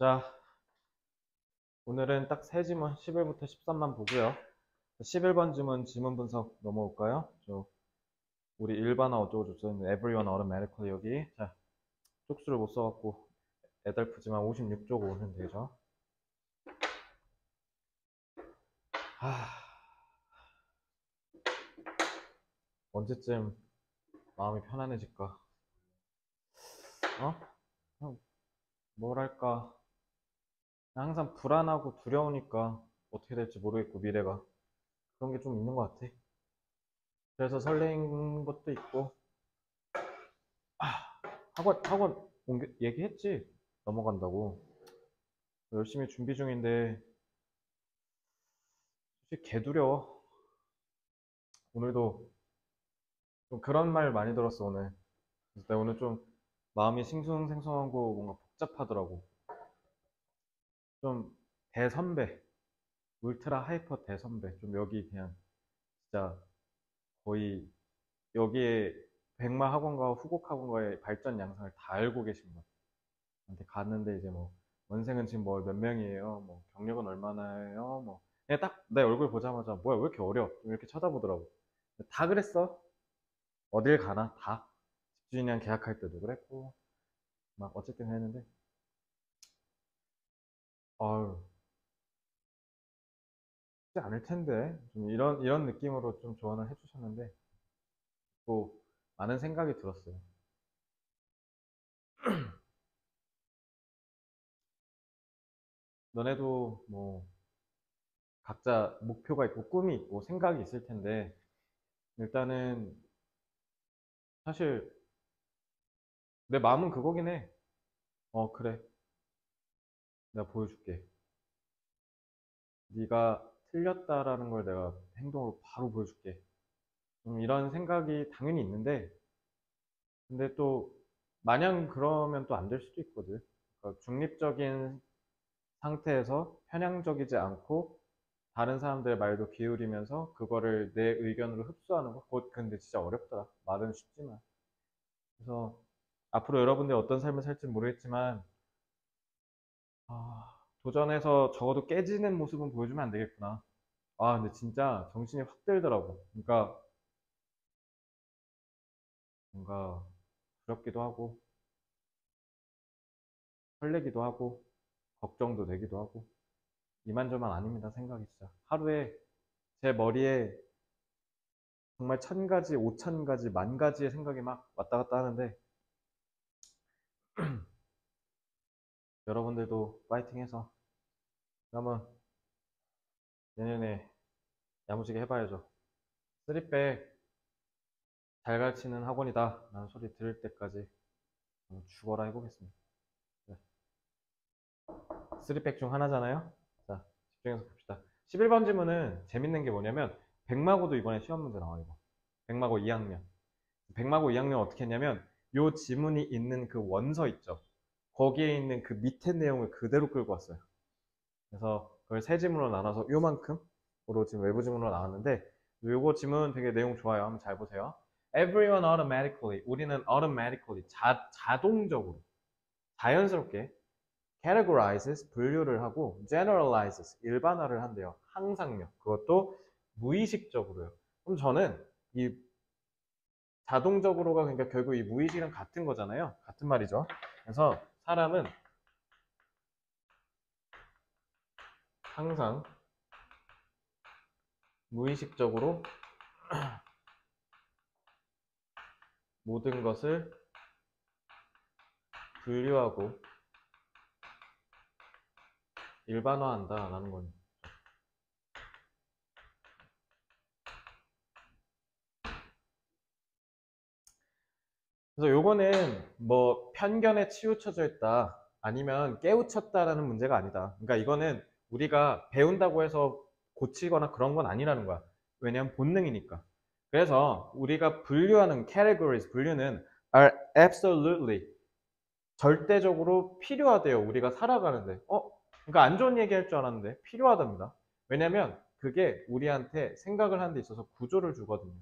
자, 오늘은 딱 세 지문 11부터 13만 보고요. 11번 지문 분석 넘어올까요? 우리 일반화 어쩌고 저쩌고 everyone automatically 여기. 자, 쪽수를 못 써갖고 애달프지만 56쪽 오면 되죠. 언제쯤 마음이 편안해질까? 어? 뭐랄까. 항상 불안하고 두려우니까 어떻게 될지 모르겠고, 미래가. 그런 게 좀 있는 것 같아. 그래서 설레인 것도 있고, 학원 얘기했지? 넘어간다고. 열심히 준비 중인데, 솔직히 개두려워. 오늘도 좀 그런 말 많이 들었어, 오늘. 그래서 내가 오늘 좀 마음이 싱숭생숭하고 뭔가 복잡하더라고. 좀 대선배, 울트라 하이퍼 대선배. 좀 여기 그냥 진짜 거의 여기에 백마 학원과 후곡 학원과의 발전 양상을 다 알고 계신 분. 한테 갔는데 이제 뭐 원생은 지금 뭐 몇 명이에요? 뭐 경력은 얼마나요? 뭐 그냥 딱 내 얼굴 보자마자 뭐야 왜 이렇게 어려? 이렇게 쳐다보더라고. 다 그랬어. 어딜 가나 다. 집주인이랑 계약할 때도 그랬고 막 어쨌든 했는데 아유 쉽지 않을 텐데 좀 이런 느낌으로 좀 조언을 해주셨는데 또 많은 생각이 들었어요. 너네도 뭐 각자 목표가 있고 꿈이 있고 생각이 있을 텐데 일단은 사실 내 마음은 그거긴 해. 그래. 내가 보여줄게. 네가 틀렸다라는 걸 내가 행동으로 바로 보여줄게. 이런 생각이 당연히 있는데, 근데 또 마냥 그러면 또 안 될 수도 있거든. 그러니까 중립적인 상태에서 편향적이지 않고 다른 사람들의 말도 기울이면서 그거를 내 의견으로 흡수하는 거. 그거 근데 진짜 어렵더라. 말은 쉽지만. 그래서 앞으로 여러분들이 어떤 삶을 살지 모르겠지만 도전해서 적어도 깨지는 모습은 보여주면 안 되겠구나. 근데 진짜 정신이 확 들더라고. 그러니까 뭔가 두렵기도 하고 설레기도 하고 걱정도 되기도 하고 이만저만 아닙니다. 생각이 진짜 하루에 제 머리에 정말 1000가지, 5000가지, 10,000가지의 생각이 막 왔다 갔다 하는데 여러분들도 파이팅해서 한번 내년에 야무지게 해봐야죠. 쓰리백 잘 가르치는 학원이다 라는 소리 들을 때까지 죽어라 해보겠습니다. 네. 쓰리백 중 하나잖아요. 자, 집중해서 봅시다. 11번 질문은 재밌는 게 뭐냐면 백마고도 이번에 시험 문제 나와요. 이거. 백마고 2학년. 백마고 2학년 어떻게 했냐면 요 지문이 있는 그 원서 있죠. 거기에 있는 그 밑에 내용을 그대로 끌고 왔어요. 그래서 그걸 세 지문으로 나눠서 요만큼으로 지금 외부 지문으로 나왔는데 요거 지문 되게 내용 좋아요. 한번 잘 보세요. Everyone automatically. 우리는 automatically 자동적으로 자연스럽게 categorizes 분류를 하고 generalizes 일반화를 한대요. 항상요. 그것도 무의식적으로요. 그럼 저는 이 자동적으로가 그러니까 결국 이 무의식이랑 같은 거잖아요. 같은 말이죠. 그래서 사람은 항상 무의식적으로 모든 것을 분류하고 일반화한다라는 겁니다. 그래서 요거는 뭐 편견에 치우쳐져 있다 아니면 깨우쳤다라는 문제가 아니다. 그러니까 이거는 우리가 배운다고 해서 고치거나 그런 건 아니라는 거야. 왜냐면 본능이니까. 그래서 우리가 분류하는 categories, 분류는 are absolutely 절대적으로 필요하대요. 우리가 살아가는데. 그러니까 안 좋은 얘기 할 줄 알았는데 필요하답니다. 왜냐면 그게 우리한테 생각을 하는 데 있어서 구조를 주거든요.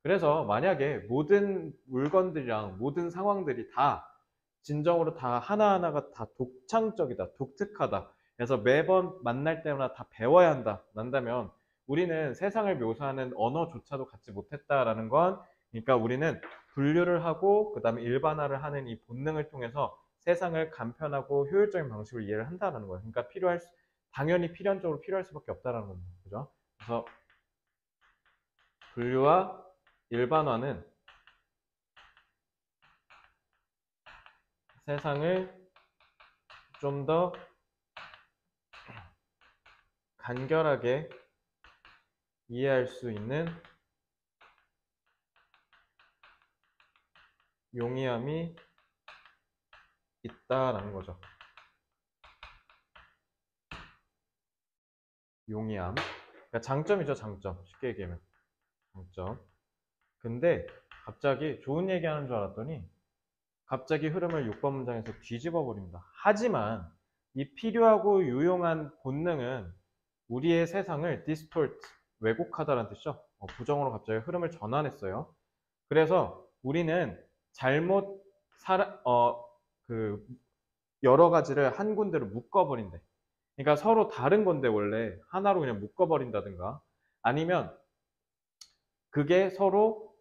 그래서 만약에 모든 물건들이랑 모든 상황들이 다 진정으로 다 하나하나가 다 독창적이다, 독특하다. 그래서 매번 만날 때마다 다 배워야 한다. 난다면 우리는 세상을 묘사하는 언어조차도 갖지 못했다라는 건, 그러니까 우리는 분류를 하고 그 다음에 일반화를 하는 이 본능을 통해서 세상을 간편하고 효율적인 방식으로 이해를 한다는 거예요. 그러니까 당연히 필연적으로 필요할 수밖에 없다는 겁니다. 그죠? 그래서 분류와 일반화는 세상을 좀 더 간결하게 이해할 수 있는 용이함이 있다라는 거죠. 용이함. 그러니까 장점이죠, 장점. 쉽게 얘기하면. 장점. 근데 갑자기 좋은 얘기하는 줄 알았더니 갑자기 흐름을 6번 문장에서 뒤집어 버립니다. 하지만 이 필요하고 유용한 본능은 우리의 세상을 distort, 왜곡하다라는 뜻이죠. 부정으로 갑자기 흐름을 전환했어요. 그래서 우리는 잘못 여러 가지를 한 군데로 묶어버린대. 그러니까 서로 다른 건데 원래 하나로 그냥 묶어버린다든가, 아니면 그게 서로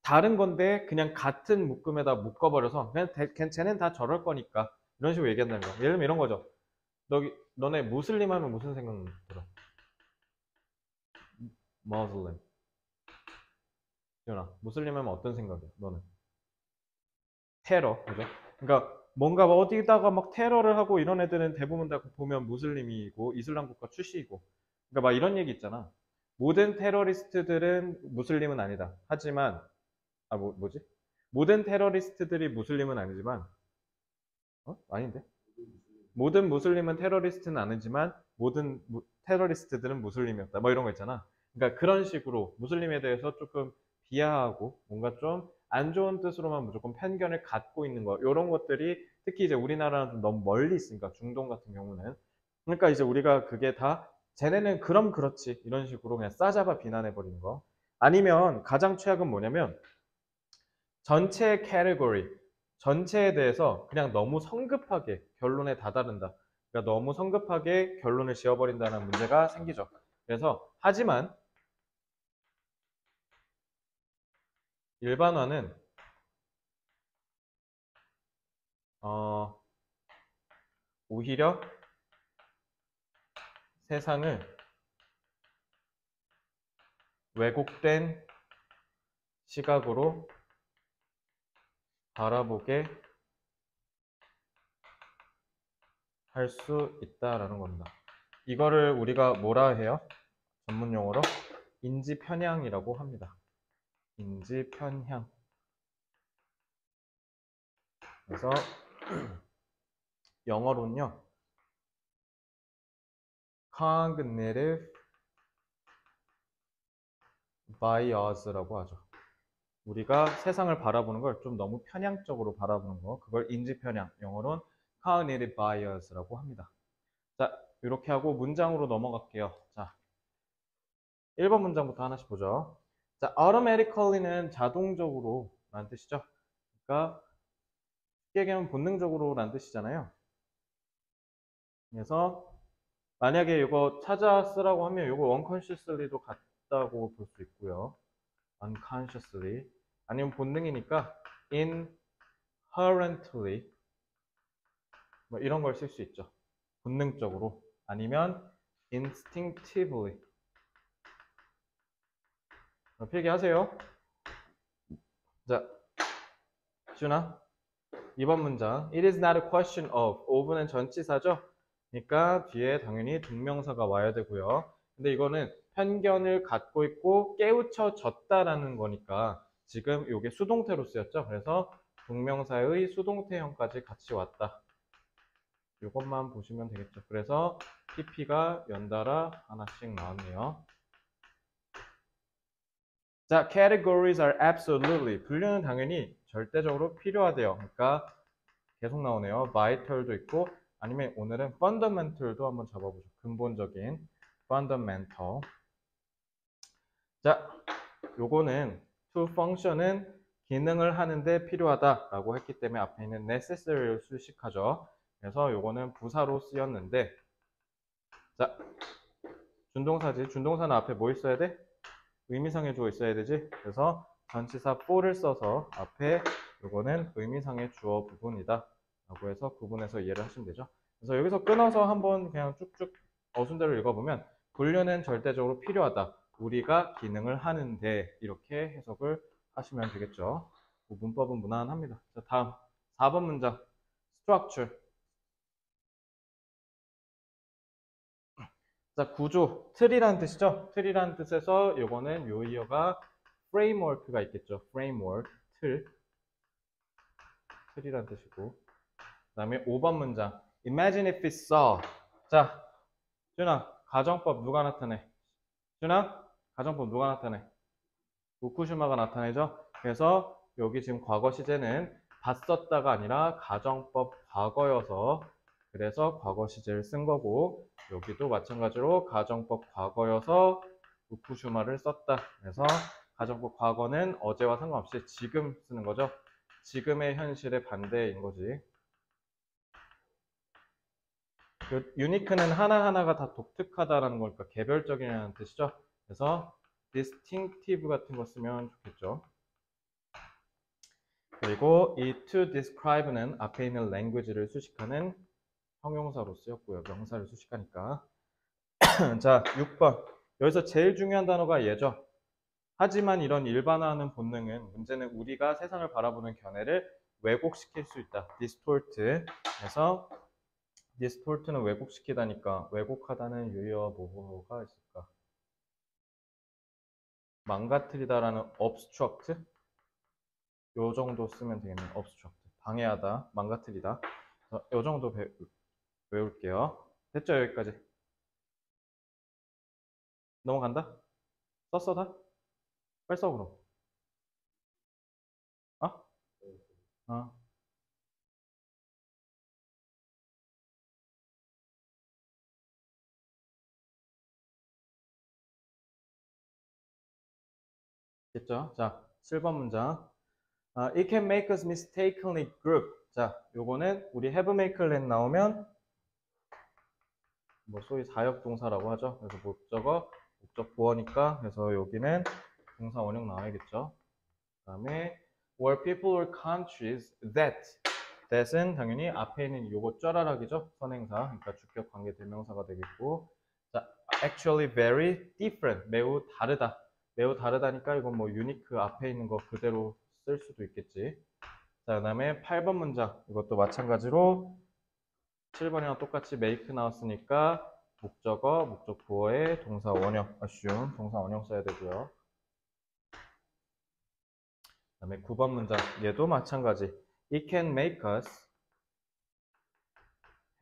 다른 건데 그냥 같은 묶음에다 묶어버려서 그냥 쟤는 다 저럴 거니까 이런 식으로 얘기한다는 거. 예를 들면 이런 거죠. 너네 무슬림 하면 무슨 생각 들어? 머슬림. 지훈아, 무슬림 하면 어떤 생각이야? 너는? 테러, 그죠? 그러니까 뭔가 어디다가 막 테러를 하고 이런 애들은 대부분 다 보면 무슬림이고 이슬람 국가 출신이고, 그러니까 막 이런 얘기 있잖아. 모든 테러리스트들은 무슬림은 아니다. 하지만 뭐지? 모든 테러리스트들이 무슬림은 아니지만, 아닌데? 모든 무슬림은 테러리스트는 아니지만 모든 테러리스트들은 무슬림이었다. 뭐 이런 거 있잖아. 그러니까 그런 식으로 무슬림에 대해서 조금 비하하고 뭔가 좀 안 좋은 뜻으로만 무조건 편견을 갖고 있는 거. 이런 것들이 특히 이제 우리나라는 좀 너무 멀리 있으니까, 중동 같은 경우는. 그러니까 이제 우리가 그게 다 쟤네는 그럼 그렇지 이런 식으로 그냥 싸잡아 비난해 버리는 거. 아니면 가장 최악은 뭐냐면 전체 캐테고리, 전체에 대해서 그냥 너무 성급하게 결론에 다다른다. 그러니까 너무 성급하게 결론을 지어버린다는 문제가 생기죠. 그래서 하지만 일반화는 오히려 세상을 왜곡된 시각으로 바라보게 할 수 있다라는 겁니다. 이거를 우리가 뭐라 해요? 전문 용어로 인지편향이라고 합니다. 인지편향. 그래서 영어로는요, cognitive bias라고 하죠. 우리가 세상을 바라보는 걸 좀 너무 편향적으로 바라보는 거, 그걸 인지편향, 영어로는 cognitive bias라고 합니다. 자, 이렇게 하고 문장으로 넘어갈게요. 자, 1번 문장부터 하나씩 보죠. 자, automatically는 자동적으로 라는 뜻이죠. 그러니까 쉽게 얘기하면 본능적으로 라는 뜻이잖아요. 그래서 만약에 이거 찾아 쓰라고 하면 이거 unconsciously도 같다고 볼 수 있고요. unconsciously. 아니면 본능이니까 inherently. 뭐 이런 걸 쓸 수 있죠. 본능적으로. 아니면 instinctively. 필기하세요. 자, 준아. 2번 문장. It is not a question of. of는 전치사죠. 그러니까 뒤에 당연히 동명사가 와야 되고요. 근데 이거는 편견을 갖고 있고 깨우쳐졌다라는 거니까 지금 이게 수동태로 쓰였죠. 그래서 동명사의 수동태형까지 같이 왔다. 이것만 보시면 되겠죠. 그래서 PP가 연달아 하나씩 나왔네요. 자, categories are absolutely. 분류는 당연히 절대적으로 필요하대요. 그러니까 계속 나오네요. vital도 있고, 아니면 오늘은 fundamental도 한번 잡아보죠. 근본적인 fundamental. 자, 요거는 to function은 기능을 하는데 필요하다라고 했기 때문에 앞에 있는 necessary를 수식하죠. 그래서 요거는 부사로 쓰였는데, 자, 준동사지. 준동사는 앞에 뭐 있어야 돼? 의미상의 주어 있어야 되지. 그래서 전치사 for를 써서 앞에 요거는 의미상의 주어 부분이다 라고 해서 구분해서 이해를 하시면 되죠. 그래서 여기서 끊어서 한번 그냥 쭉쭉 어순대로 읽어보면, 분류는 절대적으로 필요하다, 우리가 기능을 하는데, 이렇게 해석을 하시면 되겠죠. 문법은 무난합니다. 자, 다음 4번 문장 structure. 자, 구조, 틀이라는 뜻이죠. 틀이라는 뜻에서 요거는 요이어가 framework가 있겠죠. framework, 틀이라는 뜻이고. 그 다음에 5번 문장 imagine if we saw. 자, 준아, 가정법 누가 나타내? 준아, 가정법 누가 나타내? 후쿠시마가 나타내죠. 그래서 여기 지금 과거 시제는 봤었다가 아니라 가정법 과거여서, 그래서 과거 시제를 쓴 거고, 여기도 마찬가지로 가정법 과거여서 후쿠시마를 썼다. 그래서 가정법 과거는 어제와 상관없이 지금 쓰는 거죠. 지금의 현실의 반대인 거지. 그 유니크는 하나하나가 다 독특하다라는 거니까 개별적이라는 뜻이죠. 그래서 distinctive 같은 거 쓰면 좋겠죠. 그리고 이 to describe는 앞에 있는 language를 수식하는 형용사로 쓰였고요. 명사를 수식하니까. 자, 6번. 여기서 제일 중요한 단어가 얘죠. 하지만 이런 일반화하는 본능은, 문제는 우리가 세상을 바라보는 견해를 왜곡시킬 수 있다. distort. 그래서 distort는 왜곡시키다니까, 왜곡하다는 유의어 뭐가 있을까? 망가뜨리다라는 obstruct. 요 정도 쓰면 되겠네요. obstruct. 방해하다, 망가뜨리다. 요 정도 외울게요. 됐죠? 여기까지. 넘어간다? 썼어 다? 빨리 써 그럼. 어? 어. 됐죠? 자, 7번 문장. It can make us mistakenly group. 자, 요거는 우리 have makelet 나오면 뭐 소위 사역동사라고 하죠. 그래서 목적어, 목적 보어니까, 그래서 여기는 동사 원형 나와야겠죠. 그 다음에 were people or countries that. that은 당연히 앞에 있는 요거 쩌라락이죠. 선행사. 그러니까 주격 관계 대명사가 되겠고. 자, actually very different. 매우 다르다. 매우 다르다니까 이건 뭐 unique 앞에 있는 거 그대로 쓸 수도 있겠지. 자, 그 다음에 8번 문장. 이것도 마찬가지로 7번이랑 똑같이 make 나왔으니까 목적어, 목적 보어에 동사 원형, assume, 동사 원형 써야 되고요. 그 다음에 9번 문장. 얘도 마찬가지. It can make us,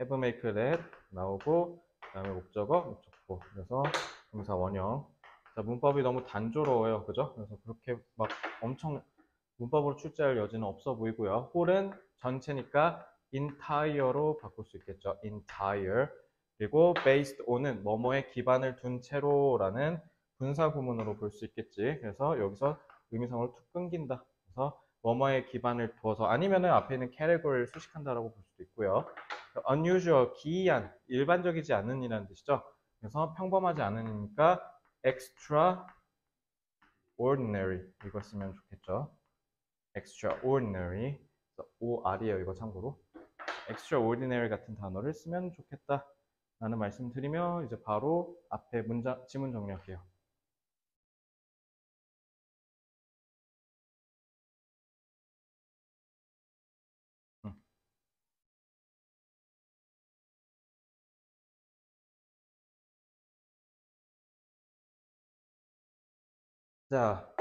have make that 나오고, 그 다음에 목적어, 목적 보어. 그래서 동사 원형. 자, 문법이 너무 단조로워요. 그죠? 그래서 그렇게 막 엄청 문법으로 출제할 여지는 없어 보이고요. whole은 전체니까 entire로 바꿀 수 있겠죠. entire. 그리고 based on은 뭐뭐에 기반을 둔 채로라는 분사 구문으로 볼 수 있겠지. 그래서 여기서 의미상으로 툭 끊긴다. 그래서 뭐뭐에 기반을 두어서, 아니면은 앞에 있는 category를 수식한다라고 볼 수도 있고요. unusual, 기이한, 일반적이지 않은 이라는 뜻이죠. 그래서 평범하지 않으니까 extraordinary 이걸 쓰면 좋겠죠. extraordinary, OR이에요. 이거 참고로. extraordinary 같은 단어를 쓰면 좋겠다 라는 말씀 드리며, 이제 바로 앞에 문장, 지문 정리할게요. 자,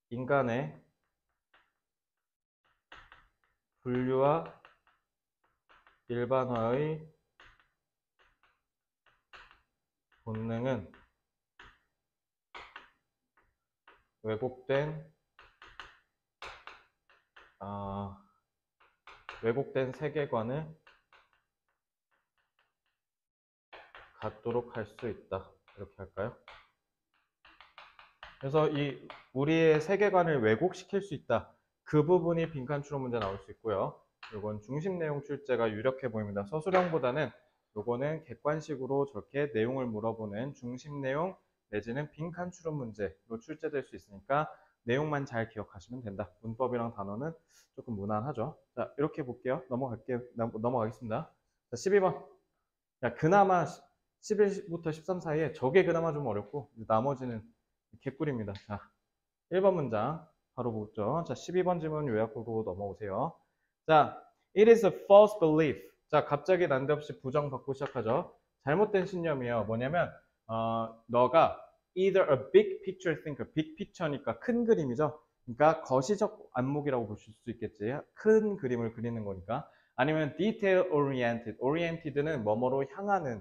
인간의 분류와 일반화의 본능은 왜곡된 세계관을 갖도록 할 수 있다. 이렇게 할까요? 그래서 우리의 세계관을 왜곡시킬 수 있다. 그 부분이 빈칸 추론 문제 나올 수 있고요. 이건 중심 내용 출제가 유력해 보입니다. 서술형보다는 요거는 객관식으로 저렇게 내용을 물어보는 중심 내용 내지는 빈칸 추론 문제로 출제될 수 있으니까 내용만 잘 기억하시면 된다. 문법이랑 단어는 조금 무난하죠. 자, 이렇게 볼게요. 넘어가겠습니다. 자, 12번. 자, 그나마 11부터 13 사이에 저게 그나마 좀 어렵고 나머지는 개꿀입니다. 자, 1번 문장 바로 보죠. 자, 12번 질문 요약으로 넘어오세요. 자, it is a false belief. 자, 갑자기 난데없이 부정받고 시작하죠. 잘못된 신념이에요. 뭐냐면 너가 either a big picture thinker, big picture니까 큰 그림이죠. 그러니까 거시적 안목이라고 보실 수 있겠지. 큰 그림을 그리는 거니까. 아니면 detail oriented. oriented는 뭐뭐로 향하는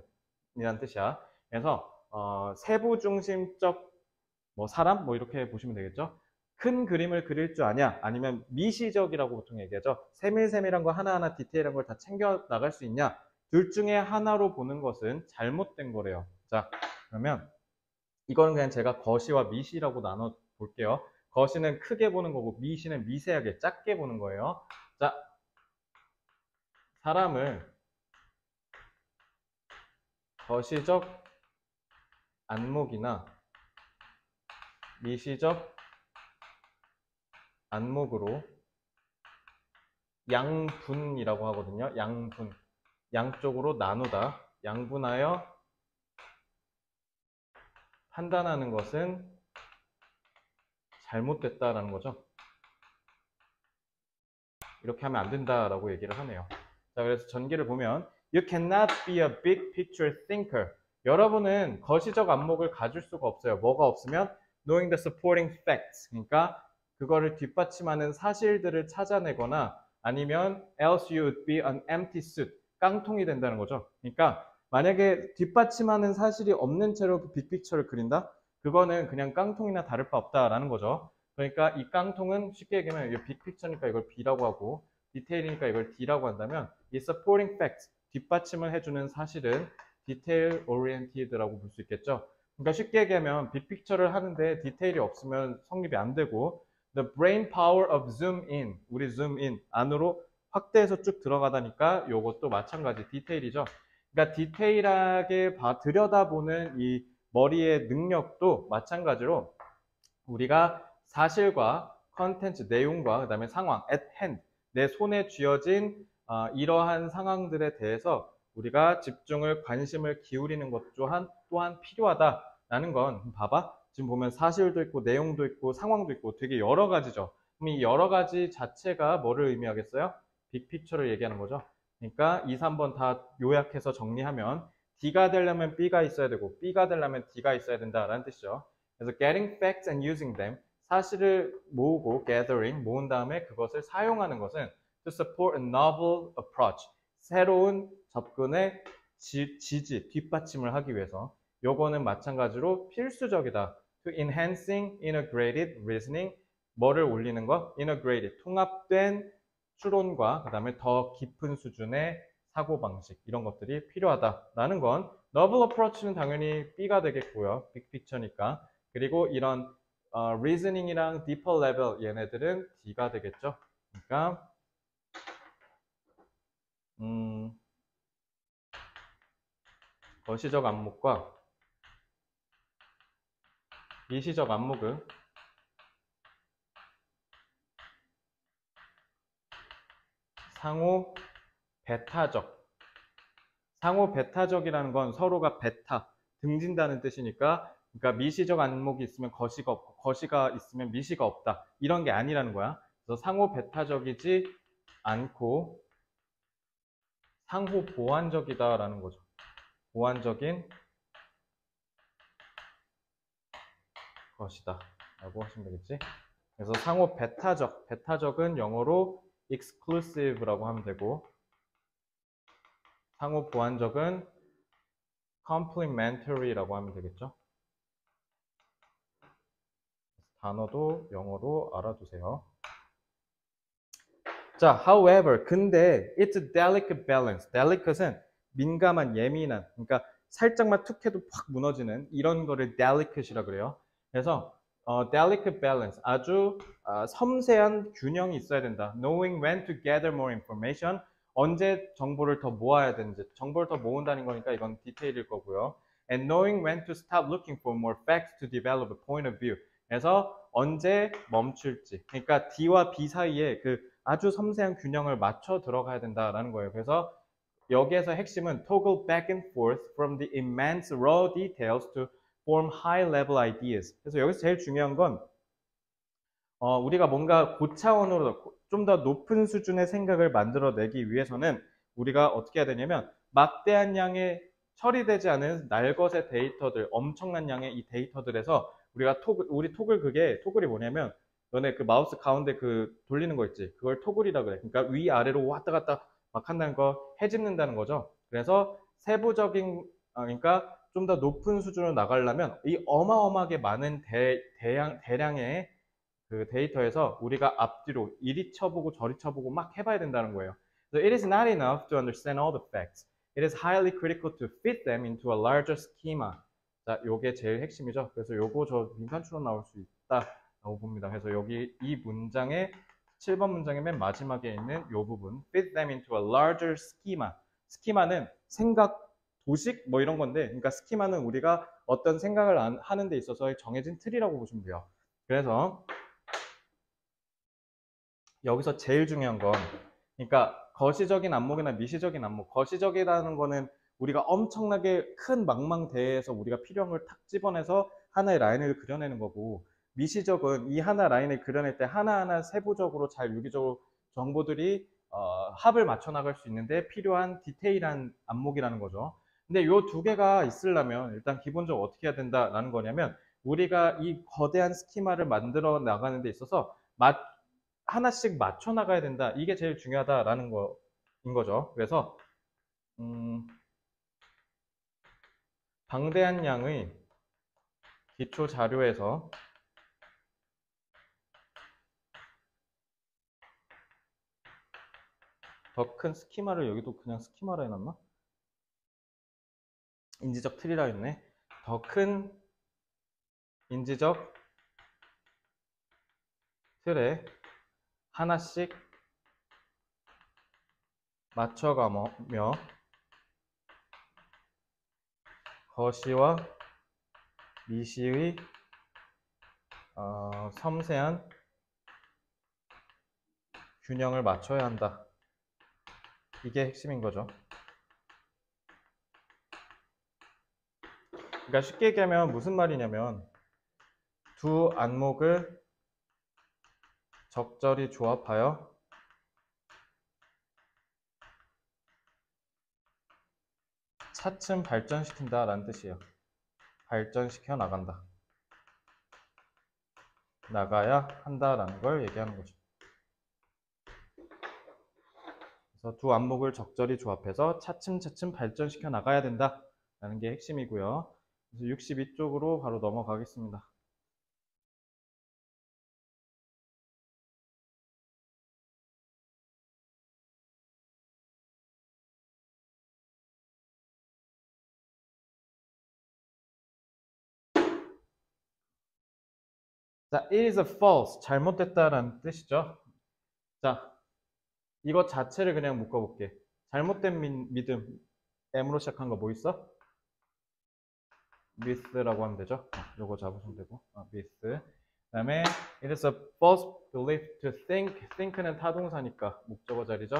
이란 뜻이야. 그래서 세부 중심적 뭐 사람 뭐 이렇게 보시면 되겠죠. 큰 그림을 그릴 줄 아냐? 아니면 미시적이라고 보통 얘기하죠. 세밀세밀한 거 하나하나 디테일한 걸 다 챙겨 나갈 수 있냐? 둘 중에 하나로 보는 것은 잘못된 거래요. 자, 그러면 이거는 그냥 제가 거시와 미시라고 나눠 볼게요. 거시는 크게 보는 거고 미시는 미세하게 작게 보는 거예요. 자, 사람을 거시적 안목이나 미시적 안목으로 양분이라고 하거든요. 양분. 양쪽으로 나누다. 양분하여 판단하는 것은 잘못됐다라는 거죠. 이렇게 하면 안 된다라고 얘기를 하네요. 자, 그래서 전기를 보면 You cannot be a big picture thinker. 여러분은 거시적 안목을 가질 수가 없어요. 뭐가 없으면 knowing the supporting facts. 그러니까 그거를 뒷받침하는 사실들을 찾아내거나 아니면 else you would be an empty suit. 깡통이 된다는 거죠. 그러니까 만약에 뒷받침하는 사실이 없는 채로 빅픽처를 그린다? 그거는 그냥 깡통이나 다를 바 없다라는 거죠. 그러니까 이 깡통은 쉽게 얘기하면 이게 빅픽처니까 이걸 B라고 하고 디테일이니까 이걸 D라고 한다면 이 supporting facts, 뒷받침을 해주는 사실은 detail oriented라고 볼 수 있겠죠. 그러니까 쉽게 얘기하면 빅픽처를 하는데 디테일이 없으면 성립이 안 되고 the brain power of zoom in, 우리 zoom in 안으로 확대해서 쭉 들어가다니까 요것도 마찬가지 디테일이죠. 그러니까 디테일하게 들여다보는 이 머리의 능력도 마찬가지로 우리가 사실과 컨텐츠, 내용과 그 다음에 상황, at hand, 내 손에 쥐어진 이러한 상황들에 대해서 우리가 집중을, 관심을 기울이는 것 또한 필요하다라는 건 봐봐. 지금 보면 사실도 있고 내용도 있고 상황도 있고 되게 여러 가지죠. 그럼 이 여러 가지 자체가 뭐를 의미하겠어요? 빅픽처를 얘기하는 거죠. 그러니까 2, 3번 다 요약해서 정리하면 D가 되려면 B가 있어야 되고 B가 되려면 D가 있어야 된다라는 뜻이죠. 그래서 getting facts and using them, 사실을 모으고 gathering, 모은 다음에 그것을 사용하는 것은 to support a novel approach, 새로운 접근의 지지, 뒷받침을 하기 위해서 요거는 마찬가지로 필수적이다. to enhancing integrated reasoning, 뭐를 올리는 거? integrated, 통합된 추론과 그 다음에 더 깊은 수준의 사고방식, 이런 것들이 필요하다라는 건 novel approach는 당연히 B가 되겠고요. 빅픽처니까. 그리고 이런 reasoning이랑 deeper level 얘네들은 D가 되겠죠. 그러니까 거시적 안목과 미시적 안목은 상호 배타적. 상호 배타적이라는 건 서로가 배타, 등진다는 뜻이니까, 그러니까 미시적 안목이 있으면 거시가 없고 거시가 있으면 미시가 없다. 이런 게 아니라는 거야. 그래서 상호 배타적이지 않고 상호 보완적이다라는 거죠. 보완적인 것이다 라고 하시면 되겠지. 그래서 상호 배타적, 배타적은 영어로 exclusive라고 하면 되고, 상호 보완적은 complementary라고 하면 되겠죠. 단어도 영어로 알아두세요. 자, however, 근데 it's a delicate balance. delicate은 민감한, 예민한, 그러니까 살짝만 툭 해도 팍 무너지는 이런 거를 delicate이라 그래요. 그래서 delicate balance, 아주 섬세한 균형이 있어야 된다. Knowing when to gather more information, 언제 정보를 더 모아야 되는지, 정보를 더 모은다는 거니까 이건 디테일일 거고요. And knowing when to stop looking for more facts to develop a point of view. 그래서 언제 멈출지. 그러니까 D와 B 사이에 그 아주 섬세한 균형을 맞춰 들어가야 된다라는 거예요. 그래서 여기에서 핵심은 toggle back and forth from the immense raw details to form high-level ideas. 그래서 여기서 제일 중요한 건 우리가 뭔가 고차원으로 좀 더 높은 수준의 생각을 만들어내기 위해서는 우리가 어떻게 해야 되냐면 막대한 양의 처리되지 않은 날것의 데이터들, 엄청난 양의 이 데이터들에서 우리가 우리 토글이 뭐냐면 너네 그 마우스 가운데 그 돌리는 거 있지? 그걸 토글이라 그래. 그러니까 위아래로 왔다 갔다 막 한다는 거, 헤집는다는 거죠. 그래서 세부적인, 그러니까 좀 더 높은 수준으로 나가려면 이 어마어마하게 많은 대량의 그 데이터에서 우리가 앞뒤로 이리 쳐보고 저리 쳐보고 막 해봐야 된다는 거예요. So it is not enough to understand all the facts. It is highly critical to fit them into a larger schema. 자, 요게 제일 핵심이죠. 그래서 요거 저 빈칸추로 나올 수 있다라고 봅니다. 그래서 여기 이 문장의 7번 문장의 맨 마지막에 있는 요 부분 fit them into a larger schema. 스키마는 생각, 도식 뭐 이런 건데, 그러니까 스키마는 우리가 어떤 생각을 하는 데 있어서 정해진 틀이라고 보시면 돼요. 그래서 여기서 제일 중요한 건, 그러니까 거시적인 안목이나 미시적인 안목, 거시적이라는 거는 우리가 엄청나게 큰 망망대해에서 우리가 필요한 걸 탁 집어내서 하나의 라인을 그려내는 거고, 미시적은 이 하나 라인을 그려낼 때 하나하나 세부적으로 잘 유기적으로 정보들이 합을 맞춰 나갈 수 있는데 필요한 디테일한 안목이라는 거죠. 근데 요 두 개가 있으려면 일단 기본적으로 어떻게 해야 된다라는 거냐면 우리가 이 거대한 스키마를 만들어 나가는 데 있어서 하나씩 맞춰 나가야 된다. 이게 제일 중요하다라는 거인 거죠. 그래서 방대한 양의 기초 자료에서 더 큰 스키마를, 여기도 그냥 스키마라 해놨나? 인지적 틀이라 했네. 더 큰 인지적 틀에 하나씩 맞춰가며 거시와 미시의 섬세한 균형을 맞춰야 한다. 이게 핵심인 거죠. 그러니까 쉽게 얘기하면 무슨 말이냐면 두 안목을 적절히 조합하여 차츰 발전시킨다 라는 뜻이에요. 발전시켜 나가야 한다라는 걸 얘기하는 거죠. 그래서 두 안목을 적절히 조합해서 차츰차츰 발전시켜 나가야 된다라는 게 핵심이고요. 그래서 62쪽으로 바로 넘어가겠습니다. 자, it is a false, 잘못됐다라는 뜻이죠. 자, 이거 자체를 그냥 묶어볼게. 잘못된 믿음, M으로 시작한 거 뭐 있어? myth라고 하면 되죠. 요거 잡으시면 되고, myth. 그 다음에 it is a false belief to think. think는 타동사니까 목적어 자리죠.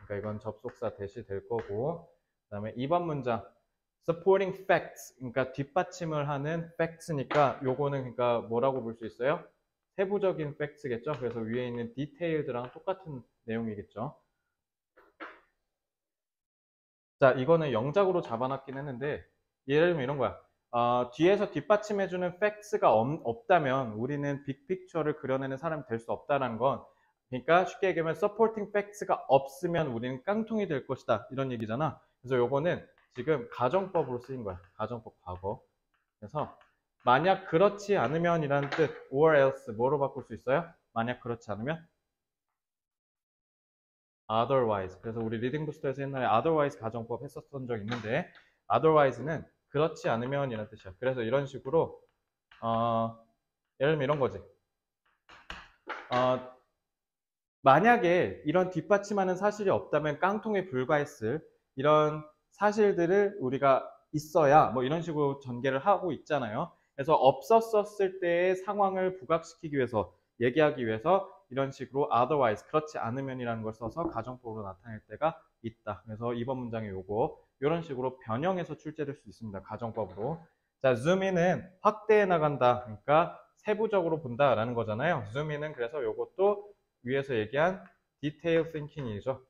그러니까 이건 접속사 대시 될 거고. 그 다음에 2번 문장 supporting facts, 그러니까 뒷받침을 하는 facts니까 요거는 그러니까 뭐라고 볼 수 있어요? 세부적인 facts겠죠. 그래서 위에 있는 detail드랑 똑같은 내용이겠죠. 자, 이거는 영작으로 잡아놨긴 했는데 예를 들면 이런 거야. 뒤에서 뒷받침해주는 facts가 없다면 우리는 빅픽처를 그려내는 사람이 될 수 없다는 건, 그러니까 쉽게 얘기하면 supporting facts가 없으면 우리는 깡통이 될 것이다 이런 얘기잖아. 그래서 요거는 지금 가정법으로 쓰인 거야. 가정법 과거. 그래서 만약 그렇지 않으면 이라는 뜻, or else 뭐로 바꿀 수 있어요? 만약 그렇지 않으면 otherwise. 그래서 우리 리딩 부스터에서 옛날에 otherwise 가정법 했었던 적 있는데 otherwise는 그렇지 않으면 이라는 뜻이야. 그래서 이런 식으로 예를 들면 이런 거지. 만약에 이런 뒷받침하는 사실이 없다면 깡통에 불과했을 이런 사실들을 우리가 있어야 뭐 이런 식으로 전개를 하고 있잖아요. 그래서 없었을 때의 상황을 부각시키기 위해서 얘기하기 위해서 이런 식으로 otherwise 그렇지 않으면이라는 걸 써서 가정법으로 나타낼 때가 있다. 그래서 이번 문장에 요거 이런 식으로 변형해서 출제될 수 있습니다. 가정법으로. 자, zoom인은 확대해 나간다. 그러니까 세부적으로 본다라는 거잖아요. zoom인은 그래서 요것도 위에서 얘기한 detail thinking이죠.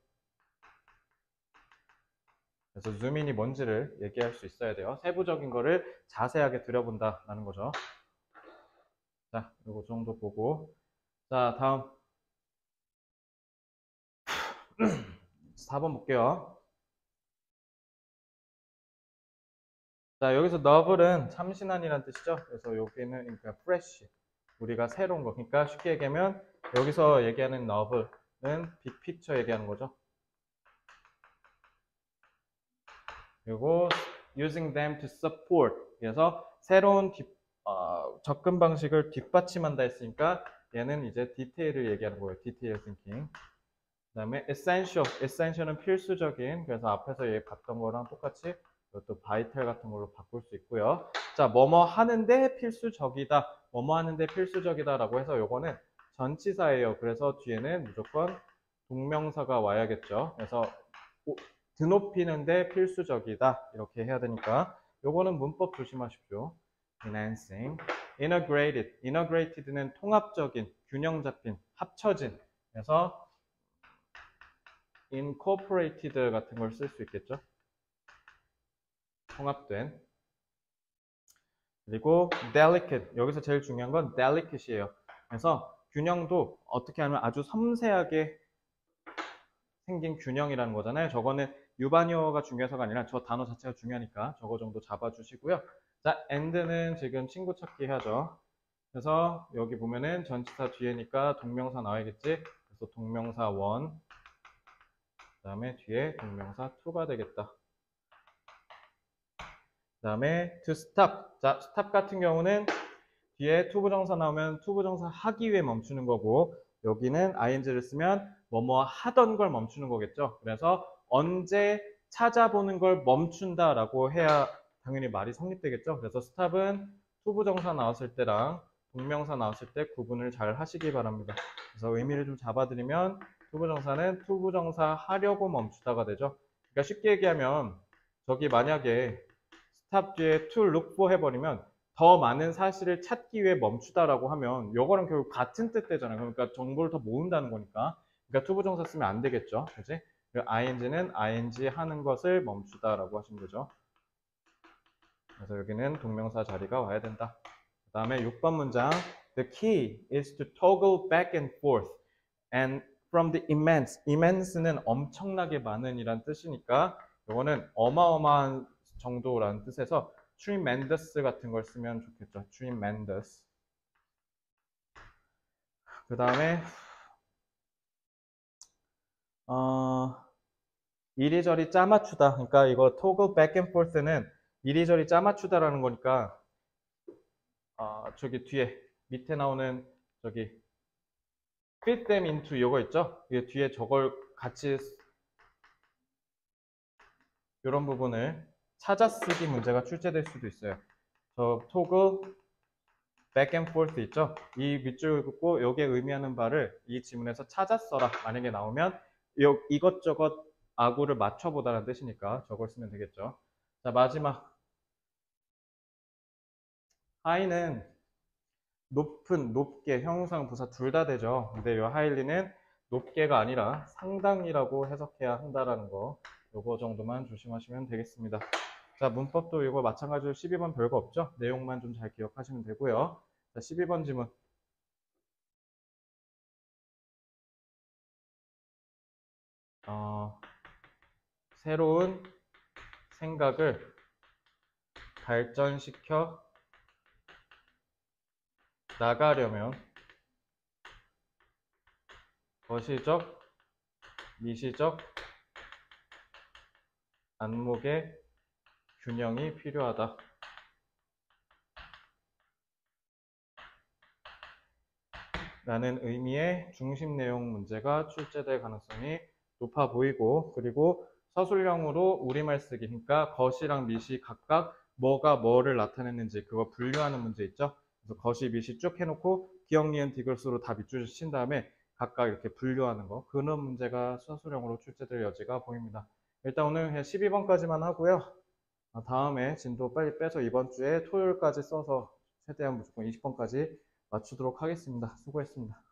그래서 zoom인이 뭔지를 얘기할 수 있어야 돼요. 세부적인 거를 자세하게 들여본다라는 거죠. 자, 요거 정도 보고. 자, 다음 4번 볼게요. 자, 여기서 novel은 참신한이라는 뜻이죠. 그래서 여기는 그러니까 fresh, 우리가 새로운 거. 그러니까 쉽게 얘기하면 여기서 얘기하는 novel은 big picture 얘기하는 거죠. 그리고 using them to support. 그래서 새로운 접근 방식을 뒷받침한다 했으니까 얘는 이제 디테일을 얘기하는 거예요. 디테일 띵킹. 그다음에 essential은 필수적인. 그래서 앞에서 얘 봤던 거랑 똑같이 이것도 vital 같은 걸로 바꿀 수 있고요. 자, 뭐뭐 하는데 필수적이다. 뭐뭐 하는데 필수적이다라고 해서 요거는 전치사예요. 그래서 뒤에는 무조건 동명사가 와야겠죠. 그래서 드높이는데 필수적이다. 이렇게 해야 되니까 요거는 문법 조심하십시오. enhancing, integrated는 통합적인, 균형 잡힌, 합쳐진. 그래서 incorporated 같은 걸 쓸 수 있겠죠. 통합된. 그리고 delicate, 여기서 제일 중요한 건 delicate이에요. 그래서 균형도 어떻게 하면 아주 섬세하게 생긴 균형이라는 거잖아요. 저거는 유반이어가 중요해서가 아니라 저 단어 자체가 중요하니까 저거 정도 잡아주시고요. 자, and는 지금 친구 찾기 하죠. 그래서 여기 보면은 전치사 뒤에니까 동명사 나와야겠지. 그래서 동명사 1, 그 다음에 뒤에 동명사 2가 되겠다. 그 다음에 to stop. 자, stop 같은 경우는 뒤에 투부정사 나오면 투부정사 하기 위해 멈추는 거고, 여기는 ing를 쓰면 뭐뭐 하던 걸 멈추는 거겠죠. 그래서 언제 찾아보는 걸 멈춘다라고 해야 당연히 말이 성립되겠죠. 그래서 stop은 투부정사 나왔을 때랑 동명사 나왔을 때 구분을 잘 하시기 바랍니다. 그래서 의미를 좀 잡아드리면 투부정사는 투부정사 하려고 멈추다가 되죠. 그러니까 쉽게 얘기하면 저기 만약에 stop 뒤에 to look for 해버리면 더 많은 사실을 찾기 위해 멈추다라고 하면 요거랑 결국 같은 뜻 되잖아요. 그러니까 정보를 더 모은다는 거니까. 그러니까 투부정사 쓰면 안 되겠죠. 그지? ing는 ing 하는 것을 멈추다라고 하시면 되죠. 그래서 여기는 동명사 자리가 와야 된다. 그 다음에 6번 문장. The key is to toggle back and forth and from the immense. immense는 엄청나게 많은 이란 뜻이니까 요거는 어마어마한 정도라는 뜻에서 tremendous 같은 걸 쓰면 좋겠죠. tremendous. 그 다음에 이리저리 짜맞추다. 그러니까 이거 toggle back and forth는 이리저리 짜맞추다라는 거니까 저기 뒤에 밑에 나오는 저기 fit them into 이거 있죠? 이게 뒤에 저걸 같이 이런 부분을 찾아쓰기 문제가 출제될 수도 있어요. 저 toggle back and forth 있죠? 이 밑줄 긋고 여기에 의미하는 바를 이 지문에서 찾아 써라. 만약에 나오면 이것저것 아구를 맞춰보다라는 뜻이니까 저걸 쓰면 되겠죠. 자, 마지막 high는 높은, 높게, 형용사랑 부사 둘 다 되죠. 근데 이 highly는 높게가 아니라 상당이라고 해석해야 한다라는 거, 요거 정도만 조심하시면 되겠습니다. 자, 문법도 이거 마찬가지로 12번 별거 없죠? 내용만 좀 잘 기억하시면 되고요. 자, 12번 지문. 새로운 생각을 발전시켜 나가려면 거시적, 미시적, 안목의 균형이 필요하다. 라는 의미의 중심 내용 문제가 출제될 가능성이 높아 보이고, 그리고 서술형으로 우리말 쓰기니까 것이랑 미시 각각 뭐가 뭐를 나타냈는지 그거 분류하는 문제 있죠? 그래서 것이 미시 쭉 해놓고 기역, 니은, 디귿으로 다 밑줄을 친 다음에 각각 이렇게 분류하는 거, 그런 문제가 서술형으로 출제될 여지가 보입니다. 일단 오늘 그냥 12번까지만 하고요. 다음에 진도 빨리 빼서 이번 주에 토요일까지 써서 최대한 무조건 20번까지 맞추도록 하겠습니다. 수고했습니다.